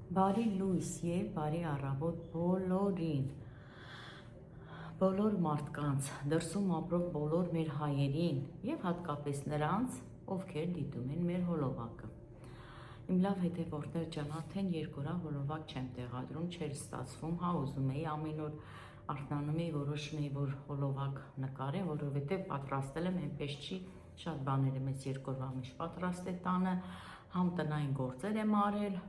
Բարի լույս եւ բարի առավոտ բոլորին, բոլոր մարդկանց, դրսում ապրող բոլոր մեր հայերին եւ հատկապես նրանց, ովքեր դիտում են մեր հոլովակը։ Իմ լավ հետևորդներ ջան, արդեն 2 օր հոլովակ չեմ տեղադրում, չէր ստացվում, հա ուզում էի ամեն օր արթնանում էի, որոշում էի, որ հոլովակ նկարեմ, որովհետեւ պատրաստել եմ, այնպես չի, շատ բաներ եմ այս 2 օրվա մեջ պատրաստել տանը, համ տնային գործեր եմ արել։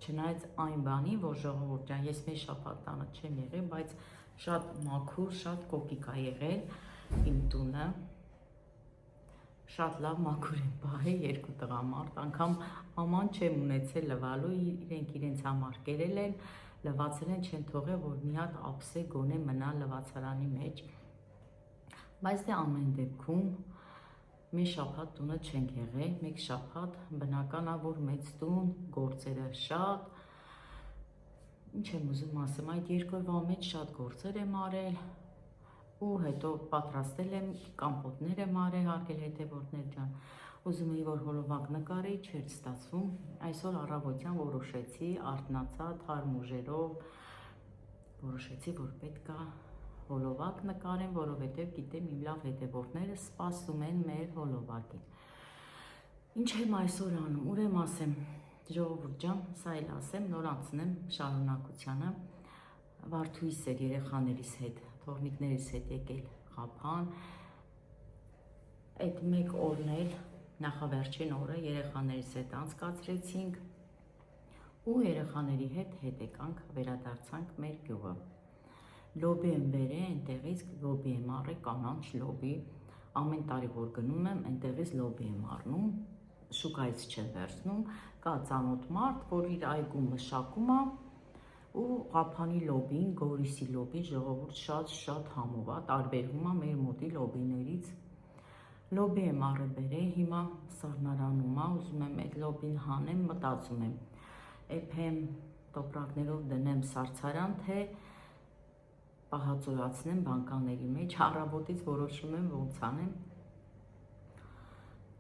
Չնայած այն բանի, որ ժողովուրդ ջան, ես մեկ շաբաթ տանը չեմ եղել, բայց շատ մաքուր, շատ կոկիկ է եղել իմ տունը, շատ լավ մաքուր եմ պահել 2 տղամարդ, անգամ աման չեմ ունեցել լվալու, իրենք իրենց համար կերել են, լվացել են, չեն թողել, որ մի հատ ափսե գոնե մնա լվացարանի մեջ, բայց դե ամեն դեպքում մեկ շաբաթ տունը չենք եղել, մեկ շաբաթ բնական է, որ մեծ տուն, գործերը շատ, ինչ եմ ուզում ասեմ, այդ 2 օրվա մեջ շատ գործեր եմ արել ու հետո պատրաստել եմ, կամպոտներ եմ արել, հարգել հետևորդներ ջան, ուզում էի, որ հոլովակ նկարեի, չէր ստացվում, այսօր առավոտյան որոշեցի, արթնացա թարմ ուժերով, որոշեցի, որ պետք է հոլովակ նկարեմ, որովհետև գիտեմ իմ լավ հետևորդները սպասում են մեր հոլովակին։ Ինչ եմ այսօր անում, ուր եմ ասեմ, ժողովուրդ ջան, սա էլ ասեմ, նոր անցնեմ շարունակությանը, Վարդուհիս էր երեխաներիս հետ, թոռնիկներիս հետ եկել Ղափան, այդ մեկ օրն էլ նախավերջին օրը երեխաներիս հետ անցկացրեցինք ու երեխաների հետ եկանք, վերադարձանք մեր գյուղը։ Լոբի եմ բերել, այնտեղից լոբի եմ առել, կանանչ լոբի, ամեն տարի որ գնում եմ, այնտեղից լոբի եմ առնում, շուկայից չեմ վերցնում, կա ծանոթ մարդ, որ իր այգում մշակում է ու Ղափանի լոբին, Գորիսի լոբին, ժողովուրդ շատ համով է, տարբերվում է մեր մոտի լոբիներից։ Լոբի եմ առել բերել, հիմա սառնարանում է, ուզում եմ այդ լոբին հանեմ, մտածում եմ, էփեմ տոպրակներով դնեմ սառցարան, թե պահածոյացնեմ բանկաների մեջ, առավոտից որոշում եմ ոնց անեմ։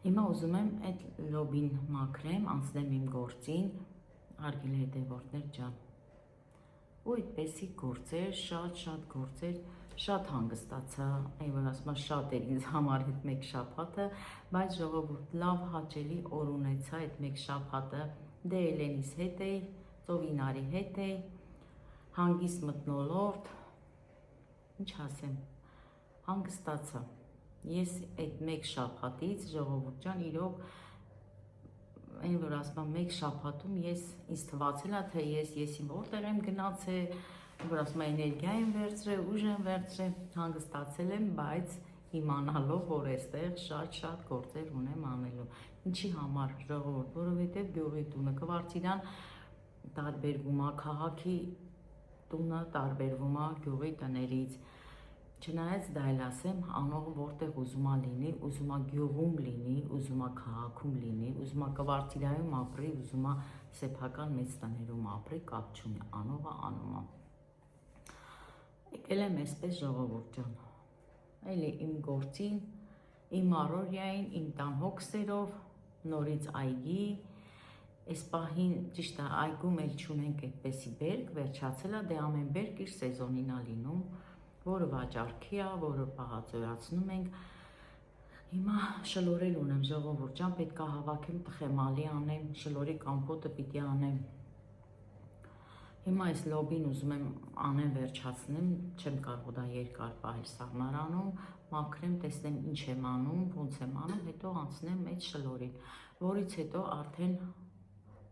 Հիմա ուզում եմ այդ լոբին մաքրեմ, անցնեմ իմ գործին, հարգելի հետևորդներ ջան։ Ու այդպեսի գործեր, շատ գործեր, շատ հանգստացա, այն որ ասում եմ շատ էր ինձ համար այդ մեկ շաբաթը, բայց ժողովուրդ լավ հաճելի օր ունեցա այդ մեկ շաբաթը, դե Էլենիս հետ էի, Ծովինարի հետ էի, հանգիստ մթնոլորտ, ինչ ասեմ, հանգստացա, ես այդ մեկ շաբաթից, ժողովուրդ ջան, իրոք, այն որ ասում եմ մեկ շաբաթում ինձ թվացել է, թե ես իմ որտեղ եմ գնացել, որ ասում եմ էներգիա եմ վերցրել, ուժ եմ վերցրել, հանգստացել եմ, բայց իմանալով, որ այստեղ շատ գործեր ունեմ անելու, ինչի համար ժողովուրդ, որովհետև գյուղի տունը Կվարցիրան տարբերվում է, քաղաքի տունը տարբերվում է գյուղի տներից, չնայած դա էլ ասեմ, անողը որտեղ ուզում է լինի, ուզում է գյուղում լինի, ուզում է քաղաքում լինի, ուզում է Կվարցիրայում ապրի, ուզում է սեփական մեծ տներում ապրի, կապ չունի, անողը անում է։ Եկել եմ այսպես ժողովուրդ ջան, էլի իմ գործին, իմ առօրյային, իմ տան հոգսերով, նորից այգի, այս պահին ճիշտ է այգում էլ չունենք այդպեսի բերք, վերջացել է, դե ամեն բերք իր սեզոնին է լինում, որը վաճառքի է, որը պահածոյացնում ենք։ Հիմա շլորել ունեմ ժողովուրդ ջան, պետք է հավաքեմ տխեմալի անեմ, շլորի կամպոտը պիտի անեմ։ Հիմա այս լոբին ուզում եմ անեմ վերջացնեմ, չեմ կարող դա երկար պահել սառնարանում, մաքրեմ, տեսնեմ ինչ եմ անում, ոնց եմ անում, հետո անցնեմ այդ շլորին, որից հետո արդեն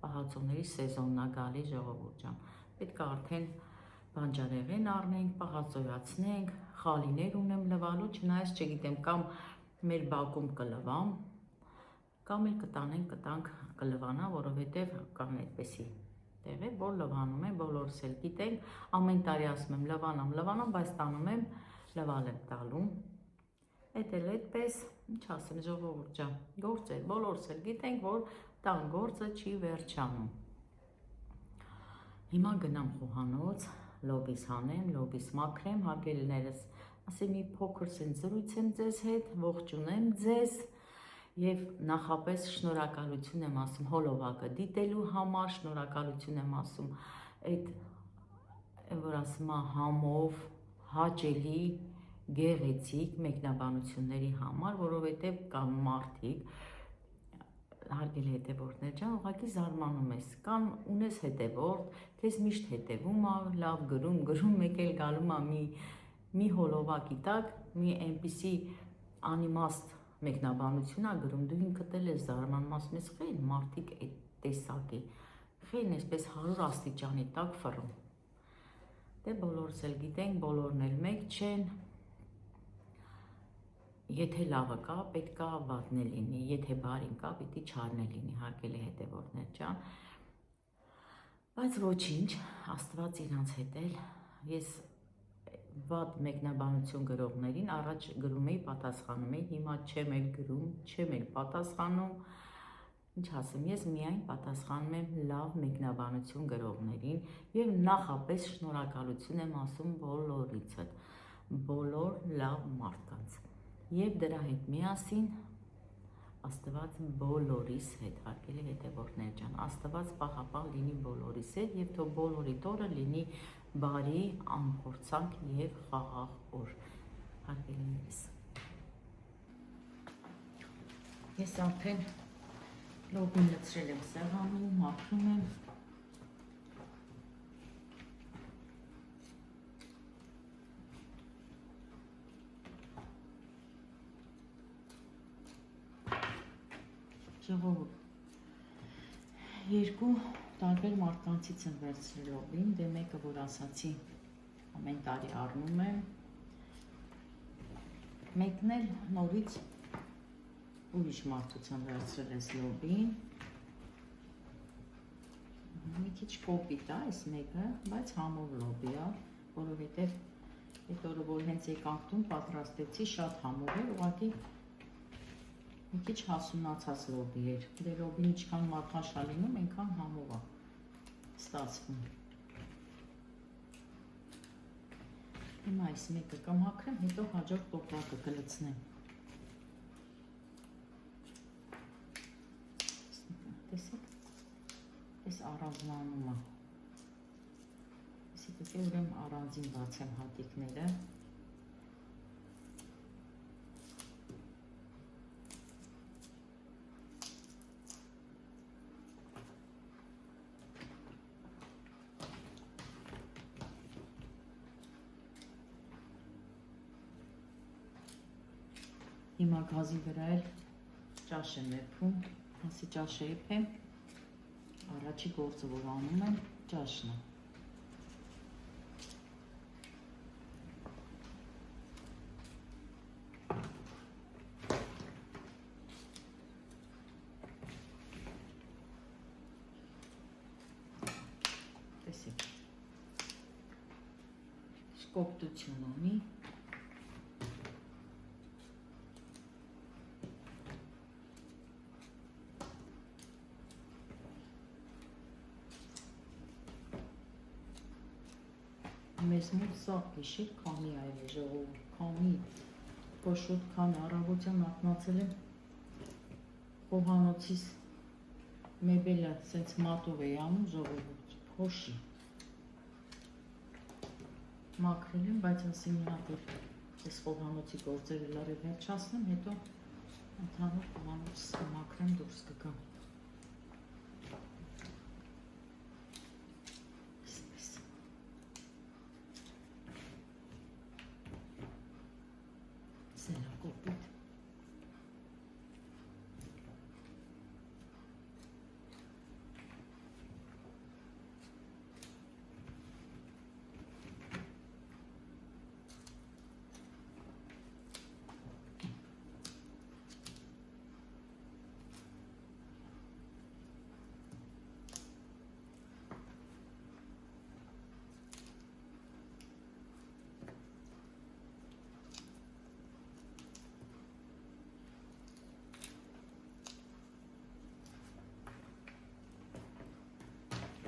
պահածոների սեզոնն է գալի ժողովուրդ ջան, պետք է արդեն բանջարեղեն առնենք, պահածոյացնենք, խալիներ ունեմ լվալու, չնայած չգիտեմ, կամ մեր բակում կլվամ, կամ էլ կտանք կլվանա, որովհետև կան այդպեսի տեղեր, որ լվանում են, բոլորս էլ գիտենք, ամեն տարի ասում եմ լվանամ, բայց տանում եմ, լվալ եմ տալու, էդ էլ այդպես, ինչ ասեմ ժողովուրդ ջան, գործեր, բոլորս էլ գիտենք, որ տան գործը չի վերջանում։ Հիմա գնամ խոհանոց, լոբիս հանեմ, լոբիս մաքրեմ, հարգելիներս, ասեմ մի փոքր զրույց եմ ձեզ հետ, ողջունեմ ձեզ, Եվ նախապես շնորհակալություն եմ ասում հոլովակը դիտելու համար, շնորհակալություն եմ ասում այդ որ ասում եմ համով հաճելի գեղեցիկ մեկնաբանությունների համար, որովհետև կան մարդիկ, հարգելի հետևորդներ ջան, ուղղակի զարմանում ես, կամ ունես հետևորդ, քեզ միշտ հետևում ա, լավ գրում, մեկ էլ գալու ա մի հոլովակի տակ, մի այնպիսի անիմաստ մեկնաբանություն ա գրում, դու ինքդ էլ ես զարմանում, ասում ես, խեն մարդիկ այդ տեսակի, խեն այսպես 100 աստիճանի տակ ֆռում։ Դե բոլորս էլ գիտենք, բոլորն էլ մեկ չեն, եթե լավը կա, պետք է վատն է լինի, եթե բարին կա, պիտի չարն է լինի, հարգելի հետևորդներ ջան։ Բայց ոչինչ, Աստված իրանց հետ էլ, ես վատ մեկնաբանություն գրողներին առաջ գրում էի, պատասխանում էի, հիմա չեմ էլ գրում, չեմ էլ պատասխանում, ինչ ասեմ, ես միայն պատասխանում եմ լավ մեկնաբանություն գրողներին և նախապես շնորհակալություն եմ ասում բոլորիցդ, բոլոր լավ մարդկանց։ Եվ դրա հետ միասին Աստված բոլորիս հետ, հարգելի հետևորդներ ջան, Աստված պահապան լինի բոլորիս հետ և թող բոլորի օրը լինի բարի, անփորձանք և խաղաղ օր, հարգելիներս։ Ես արդեն լոբին լցրել եմ սեղանում, մաքրում եմ։ Ժողովուրդ, երկու տարբեր մարդկանցից եմ վերցրել լոբին, դե մեկը, որ ասացի, ամեն տարի առնում եմ, մեկն էլ նորից ուրիշ մարդուց եմ վերցրել ես լոբին, մի քիչ կոպիտ է այս մեկը, բայց համով լոբի է, որովհետև այդ օրը, որ հենց եկանք տուն, պատրաստեցի, շատ համով էր, ուղղակի մի քիչ հասունացած լոբի էր, դե լոբին ինչքան մաթաշա լինում, այնքան համով է ստացվում։ Հիմա այս մեկը կմաքրեմ, հետո հաջորդ տոպրակը կլցնեմ։ Տեսեք, այս առանձնանում է։ Այսի պետք է ուրեմն առանձին բացեմ հատիկները։ Հիմա գազի վրա էլ ճաշ եմ եփում, ասի ճաշը եփեմ, առաջի գործը որ անում եմ, ճաշն է։ Տեսեք, կոպտություն ունի։ Մեզ մոտ սա գիշեր քամի այլ է ժողովուրդ, քամի, փոշոտ քամի, առավոտյան արթնացել եմ, խոհանոցիս մեբելը սենց մատով էի անում ժողովուրդ, փոշի, մաքրել եմ, բայց ասի մի հատ էլ այս խոհանոցի գործերը լարել վերջացնեմ, հետո ընդհանուր խոհանոցս կմաքրեմ դուրս կգամ։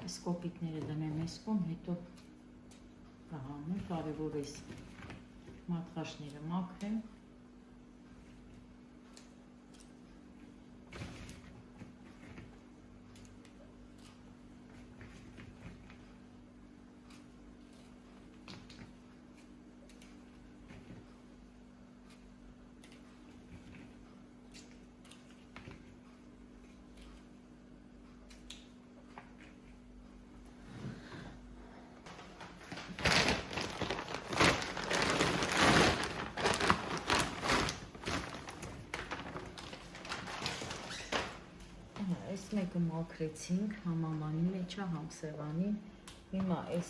Այս կոպիկները դնեմ այս կողմ, հետո կհանեմ, կարևոր էս մատղաշները մաքրեմ։ երկու մաքրեցինք, համ ամանի մեջ է, համ սեղանի։ Հիմա այս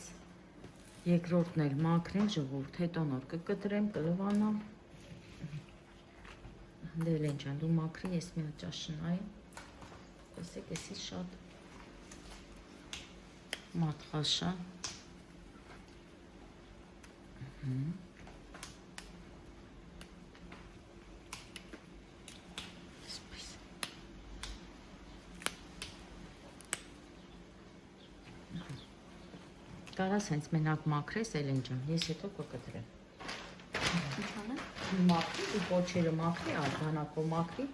երկրորդն էլ մաքրեմ, ժողովուրդ, հետո նոր կկտրեմ, կլվանամ։ Դելեն ջան, դու մաքրի, ես մի հատ ճաշնայի։ Տեսեք, էսի շատ մատղաշ է։ Կարաս հենց մենակ մաքրես, Էլեն ջան, ես հետո կկտրեմ։ Ինչ անեմ։ Մաքրի, դու պոչերը մաքրի, արգանակով մաքրի,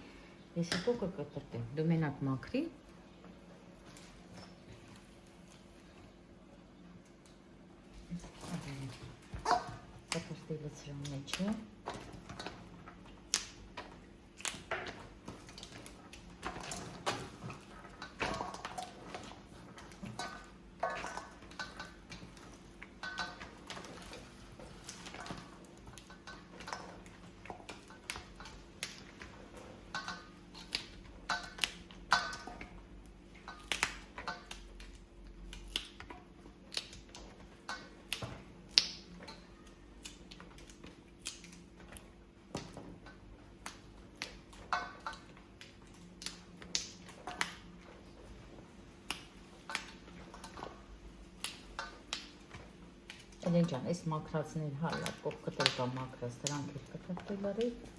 ես հետո կկտրեմ։ Դու մենակ մաքրի։ Կտրտելը սրա մեջ է։ Էլեն ջան, այս մաքրածներ հալակով կտրել կամ մաքրած, դրանք էլ կտրել արեք։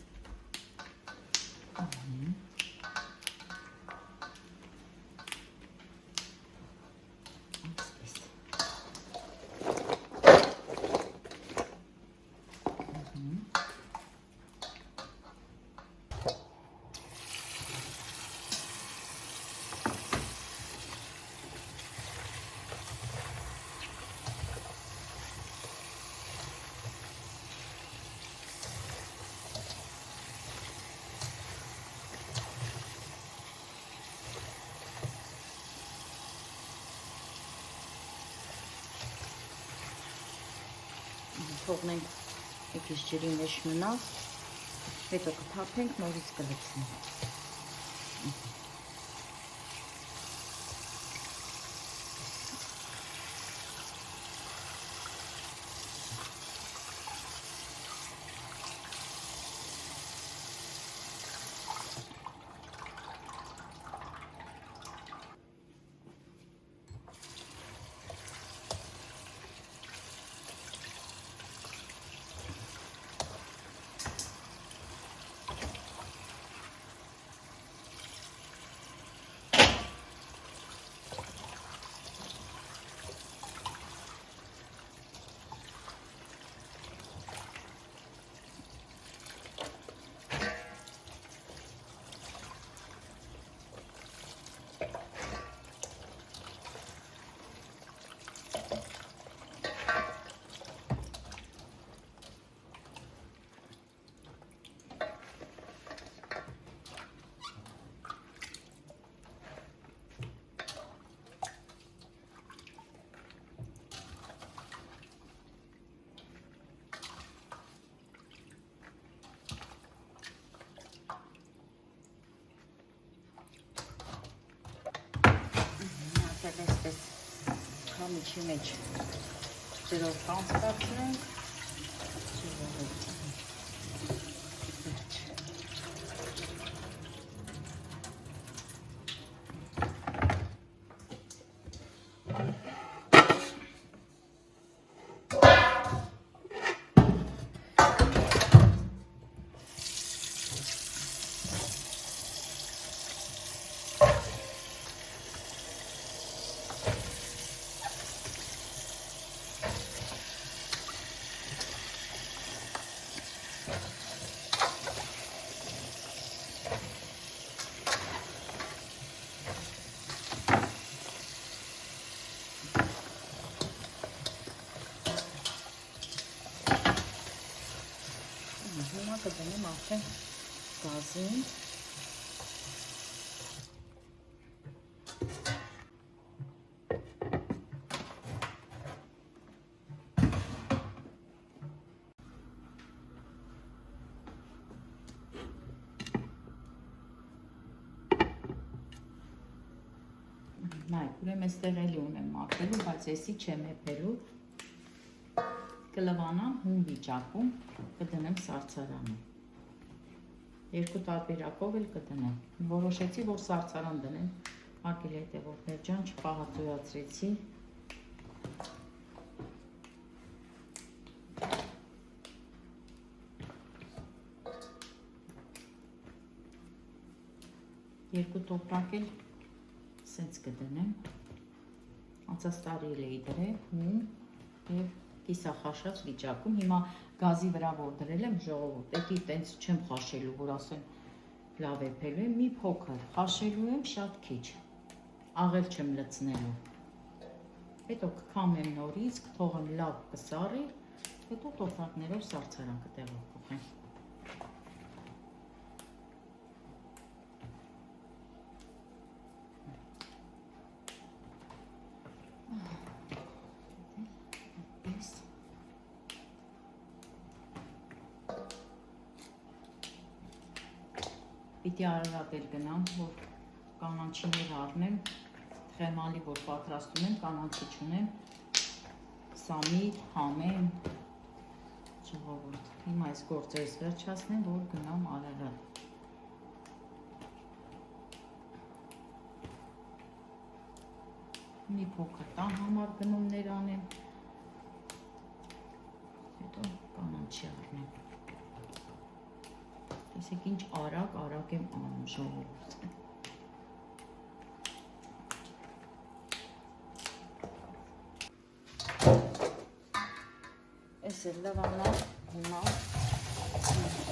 Թողնենք մի քիչ ջրի մեջ մնա, հետո կթափենք, նորից կլցնենք։ Այսպես քամիչի մեջ ջրով կանցկացնենք։ Հիմա կդնեմ արդեն գազին։ ուրեմն այստեղ էլի ունեմ մաքրելու, բայց էսի չեմ եփելու։ Կլվանամ հում վիճակում, կդնեմ սառցարանում։ Երկու տարբերակով էլ կդնեմ։ Որոշեցի, որ սառցարան դնեմ, հարգելի հետևորդներ ջան, չպահածոյացրեցի։ Երկու տոպրակ էլ սենց կդնեմ, անցած տարի էլ էի դրել, հում և կիսախաշած վիճակում, հիմա գազի վրա որ դրել եմ ժողովուրդ, էդի տենց չեմ խաշելու, որ ասեն լավ եփելու եմ, մի փոքր, խաշելու եմ շատ քիչ, աղել չեմ լցնելու, հետո կքամեմ նորից, կթողեմ լավ կսառի, հետո տոպրակներով սառցարան կտեղափոխեմ։ Պիտի արարատել գնամ, որ կանանչիներ առնեմ, թխեմալի, որ պատրաստում եմ, կանանչի չունեմ, սամիտ, համեմ, ժողովուրդ, հիմա այս գործերս վերջացնեմ, որ գնամ Արարատ։ Մի փոքր տան համար գնումներ անեմ, հետո կանանչի առնեմ։ Տեսեք ինչ արագ եմ անում ժողովուրդ։ Էս էլ լվանա, հիմա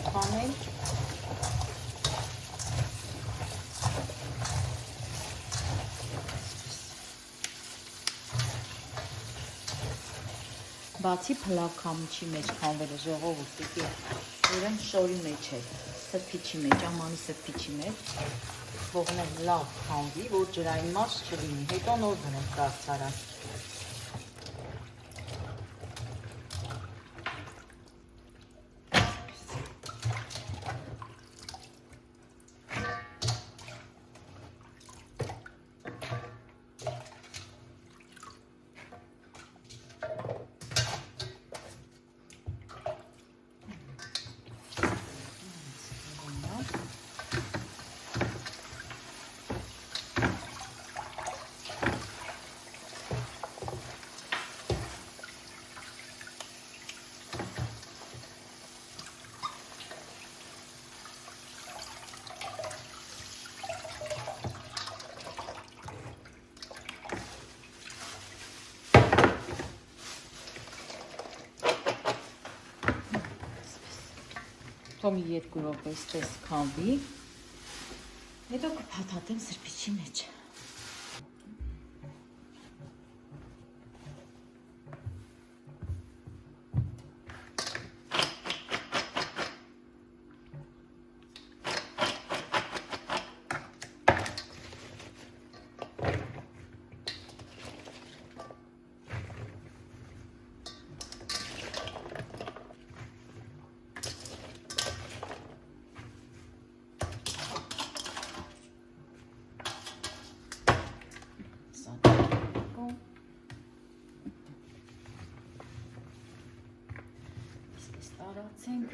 խանել։ Բացի փլավ քամիչի մեջ քամվելը ժողովուրդ, պիտի ուրեմն շորի մեջ է, սրբիչի մեջ, ամանի սրբիչի մեջ, թողնեմ լավ քամվի, որ ջրային մաս չլինի, հետո նոր դնեմ սառցարան։ Թոմի 2 րոպե այսպես քամվի, հետո կփաթաթեմ սրբիչի մեջ։ Տարածենք։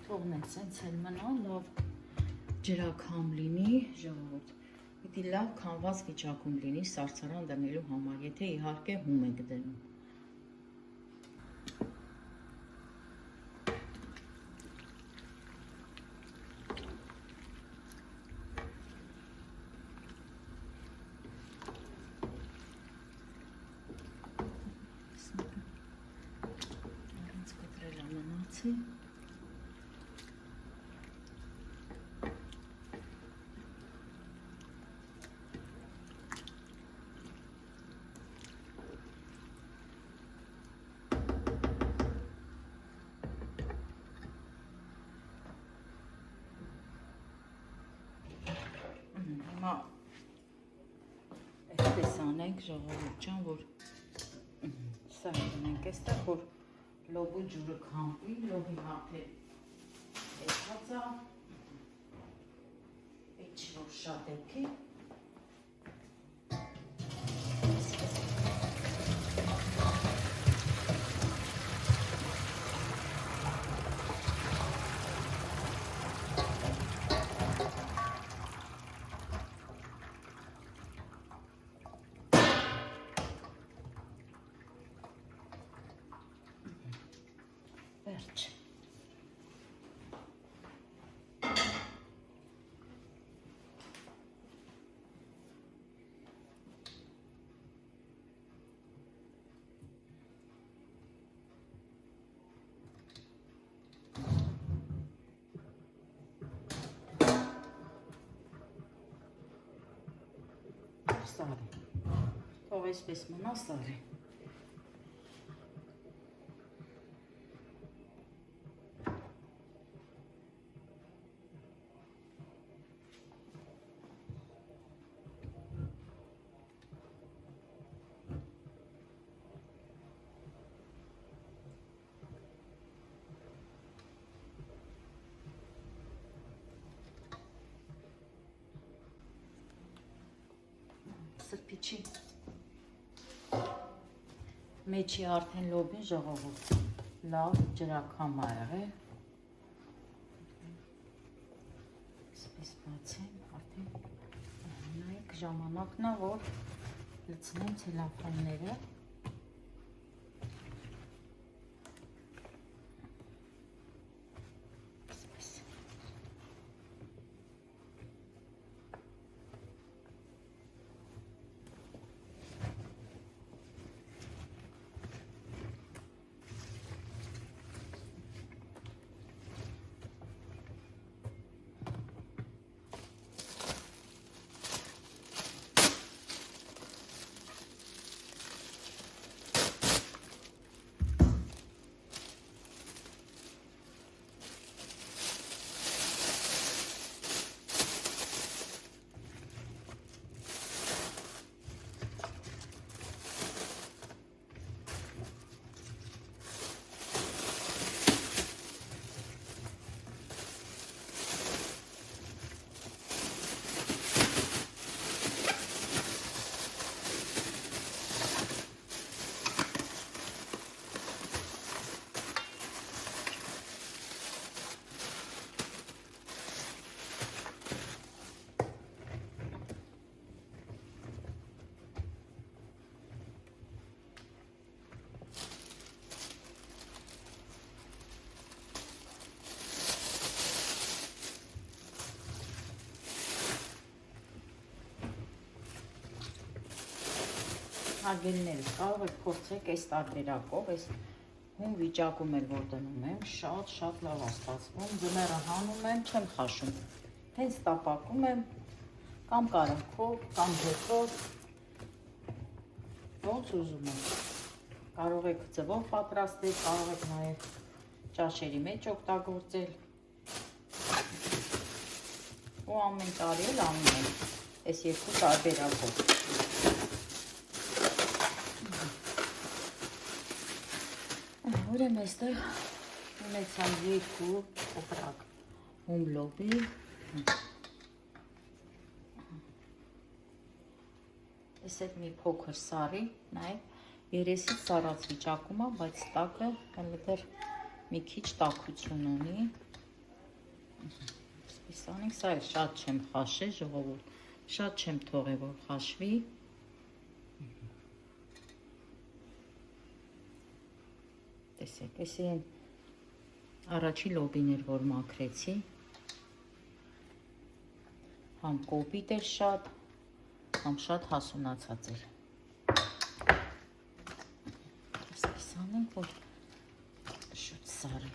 Թողնենք սենց էլ մնա, լավ ջրաքամ լինի, ժողովուրդ։ Պիտի լավ քամված վիճակում լինի սառցարան դնելու համար, եթե իհարկե հում եք դնում։ Առանց կտրել ամենացի։ Հիմա այդպես անենք ժողովուրդ ջան, որ սա ունենք այստեղ, որ լոբու ջուրը քամվի, լոբի հապել էթած է, այդ որ շատ էքի, վերջ։ Սարի, թող այսպես մնա սարի։ Սրբիչի մեջի արդեն լոբին ժողովուրդ լավ ջրաքամ ա եղել, այսպես բացեմ, արդեն նայեք ժամանակն ա, որ լցնեմ ցելոֆանները, հարգելիներս, կարող եք փորձեք այս տարբերակով, այս հում վիճակում էլ որ դնում եմ, շատ լավ է ստացվում, ձմեռը հանում եմ, չեմ խաշում, հենց տապակում եմ, կամ կարագով, կամ ձեթով, ոնց ուզում եմ, կարող եք ձվով պատրաստել, կարող եք նաև ճաշերի մեջ օգտագործել, ու ամեն տարի էլ անում եմ, այս երկու տարբերակով։ Ուրեմն այստեղ ունեցամ երկու օպրակ հում լոբի, այս այդ մի փոքր սարի, նայեք երեսից սառած վիճակում է, բայց տակը դեռ մի քիչ տաքություն ունի, այսպես անենք, սա էլ շատ չեմ խաշել ժողովուրդ, շատ չեմ թողել որ խաշվի, տեսեք, այս են առաջի լոբին էր, որ մաքրեցի, համ կոպիտ էր շատ, համ շատ հասունացած էր, այսպես անենք, որ շուտ սարը,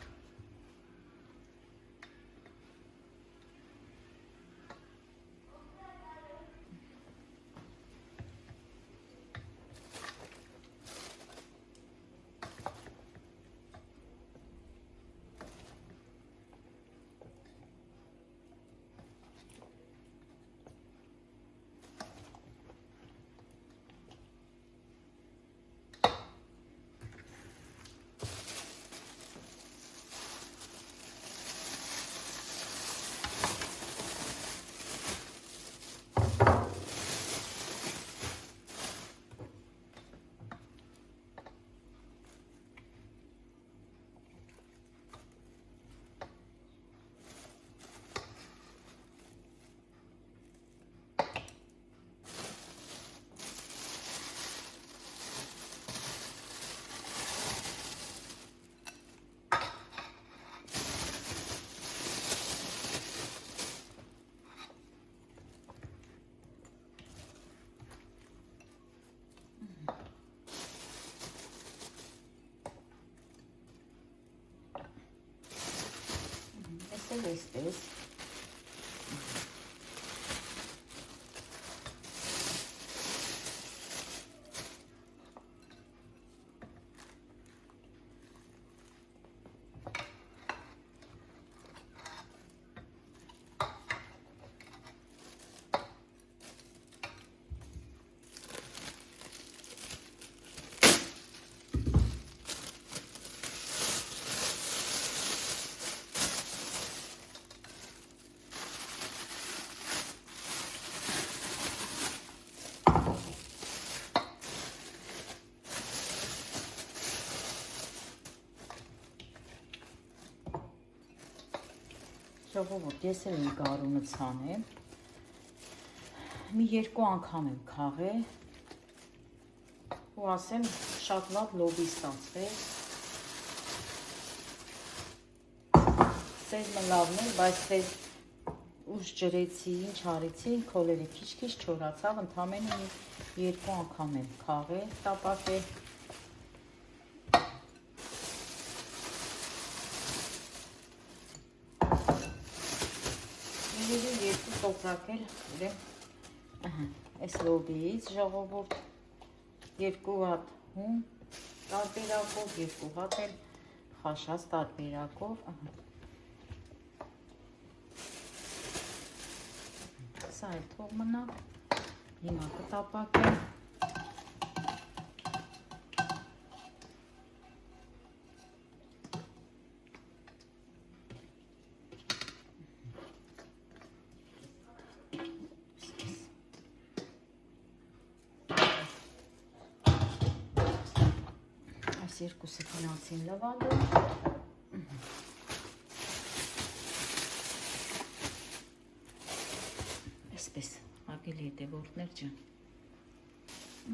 կոտրել այսպես։ Ժողովուրդ, ես էլ իմ գարունը ցանեմ, մի 2 անգամ եմ քաղել ու ասեմ շատ լավ լոբի ստացվեց, սեզմը լավն է, բայց սեզ ուշ ջրեցի, ինչ արեցի, քոլերի քիչ-քիչ չորացավ, ընդամենը մի 2 անգամ եմ քաղել, տապակել, երկու տոպրակել իրեմ այս լոբիից ժողովուրդ 2 հատ հում տարբերակով, 2 հատ էլ խաշած տարբերակով, սա էլ թող մնա, հիմա կտապակեմ, երկուսը գնացին լվալու, այսպես, ագելի հետևորդներ ջան,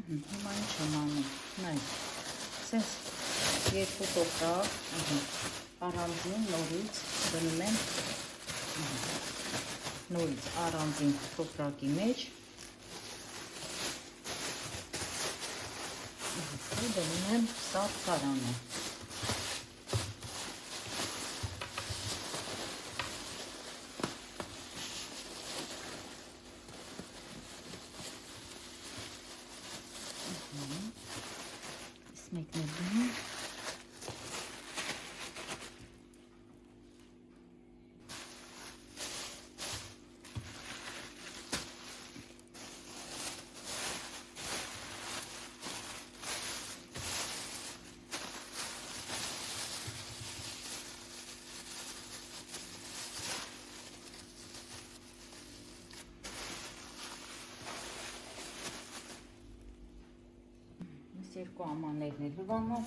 հիմա ինչ եմ անում, նայ, սենց 2 տոպրակ, առանձին նորից դնում եմ, նորից առանձին տոպրակի մեջ, դնում եմ սարդարանը, մեկն է դնում, երկու ամաններն է լվանում,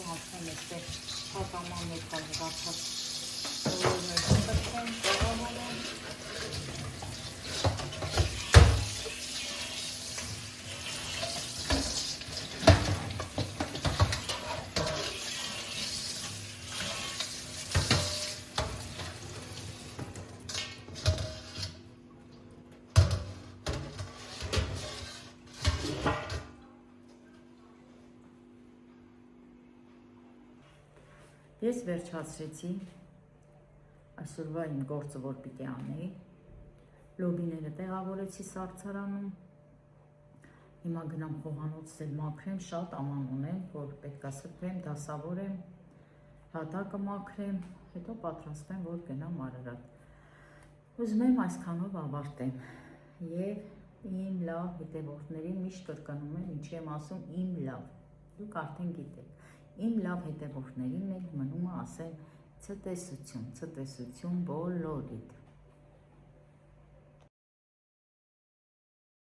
հացնեմ էստեղ շատ ամաններ կալղացած բոլորներ տրկեն, տեղավորում, Ես վերջացրեցի այսօրվա իմ գործը, որ պիտի անեի, լոբիները տեղավորեցի սառցարանում, հիմա գնամ խոհանոցել մաքրեմ, շատ աման ունեմ, որ պետք է սրբեմ, դասավորեմ, հատակը մաքրեմ, հետո պատրաստեմ, որ գնամ Արարատ։ Ուզում եմ այսքանով ավարտեմ և իմ լավ հետևորդներին միշտ կրկնում եմ, ինչի եմ ասում իմ լավ, դուք արդեն գիտեք, իմ լավ հետևորդներին էլ մնում է ասել ցտեսություն բոլորիդ։